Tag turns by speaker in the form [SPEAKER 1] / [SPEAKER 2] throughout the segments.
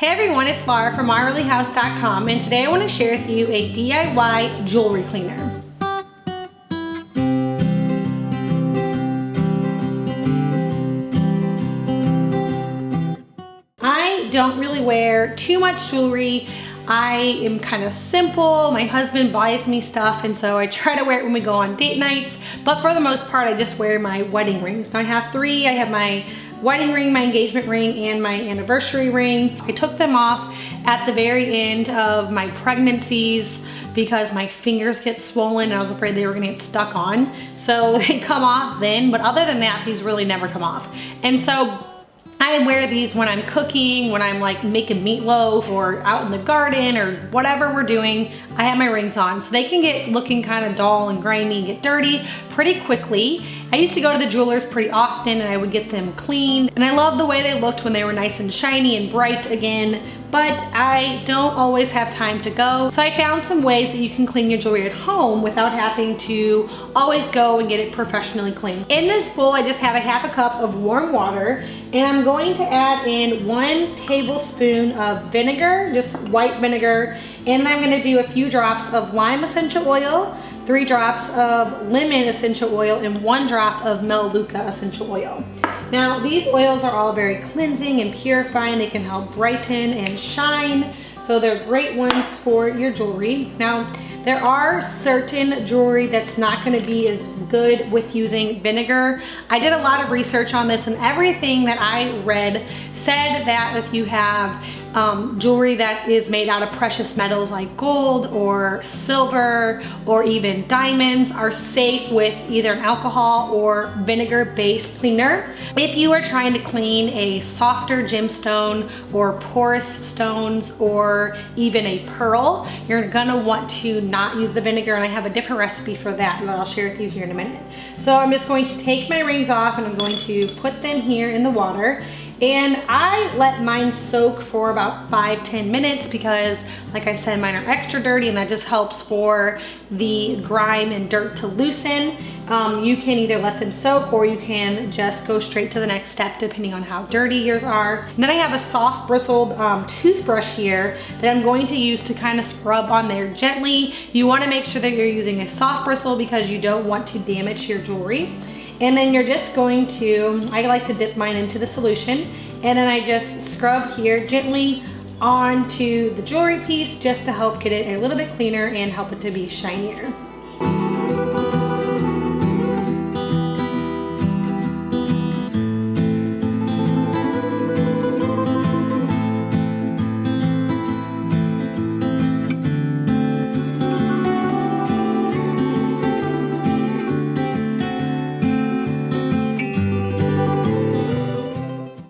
[SPEAKER 1] Hey everyone, it's Laura from ourlyhouse.com, and today I want to share with you a DIY jewelry cleaner. I don't really wear too much jewelry. I am kind of simple. My husband buys me stuff, and so I try to wear it when we go on date nights, but for the most part I just wear my wedding rings. Now I have three. I have my wedding ring, my engagement ring, and my anniversary ring. I took them off at the very end of my pregnancies because my fingers get swollen and I was afraid they were gonna get stuck on. So they come off then, but other than that, these really never come off. And so I wear these when I'm cooking, when I'm like making meatloaf or out in the garden or whatever we're doing. I have my rings on, so they can get looking kind of dull and grimy and get dirty pretty quickly. I used to go to the jeweler's pretty often and I would get them cleaned, and I love the way they looked when they were nice and shiny and bright again, but I don't always have time to go. So I found some ways that you can clean your jewelry at home without having to always go and get it professionally cleaned. In this bowl, I just have a half a cup of warm water, and I'm going to add in 1 tablespoon of vinegar, just white vinegar, and I'm gonna do a few drops of lime essential oil, 3 drops of lemon essential oil, and 1 drop of Melaleuca essential oil. Now, these oils are all very cleansing and purifying. They can help brighten and shine, so they're great ones for your jewelry. Now, there are certain jewelry that's not gonna be as good with using vinegar. I did a lot of research on this, and everything that I read said that if you have jewelry that is made out of precious metals like gold or silver or even diamonds are safe with either an alcohol or vinegar-based cleaner. If you are trying to clean a softer gemstone or porous stones or even a pearl, you're gonna want to not use the vinegar, and I have a different recipe for that I'll share with you here in a minute. So I'm just going to take my rings off and I'm going to put them here in the water. And I let mine soak for about 5-10 minutes because, like I said, mine are extra dirty, and that just helps for the grime and dirt to loosen. You can either let them soak or you can just go straight to the next step depending on how dirty yours are. And then I have a soft bristled toothbrush here that I'm going to use to kind of scrub on there gently. You want to make sure that you're using a soft bristle because you don't want to damage your jewelry. And then you're just going to, I like to dip mine into the solution, and then I just scrub here gently onto the jewelry piece just to help get it a little bit cleaner and help it to be shinier.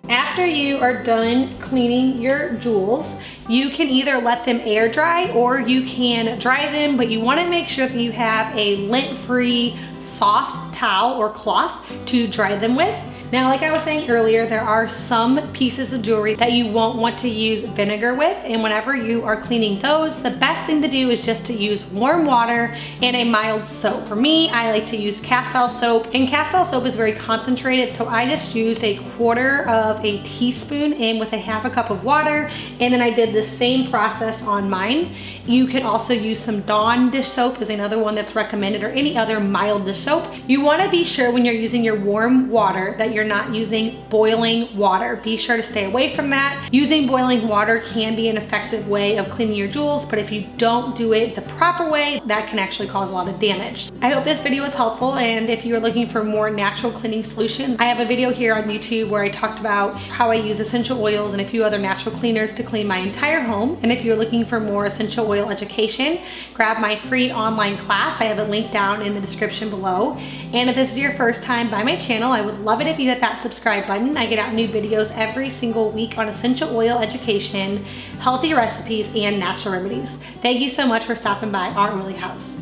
[SPEAKER 1] After you are done cleaning your jewels, you can either let them air dry or you can dry them, but you want to make sure that you have a lint-free soft towel or cloth to dry them with. Now, like I was saying earlier, there are some pieces of jewelry that you won't want to use vinegar with, and whenever you are cleaning those, the best thing to do is just to use warm water and a mild soap. For me, I like to use Castile soap, and Castile soap is very concentrated, so I just used 1/4 teaspoon in with a half a cup of water, and then I did the same process on mine. You can also use some Dawn dish soap is another one that's recommended, or any other mild dish soap. You want to be sure when you're using your warm water that you're not using boiling water. Be sure to stay away from that. Using boiling water can be an effective way of cleaning your jewels, but if you don't do it the proper way, that can actually cause a lot of damage. I hope this video was helpful, and if you're looking for more natural cleaning solutions, I have a video here on YouTube where I talked about how I use essential oils and a few other natural cleaners to clean my entire home. And if you're looking for more essential oil education, grab my free online class. I have it linked down in the description below. And if this is your first time by my channel, I would love it if you hit that subscribe button. I get out new videos every single week on essential oil education, healthy recipes, and natural remedies. Thank you so much for stopping by Our Oily House.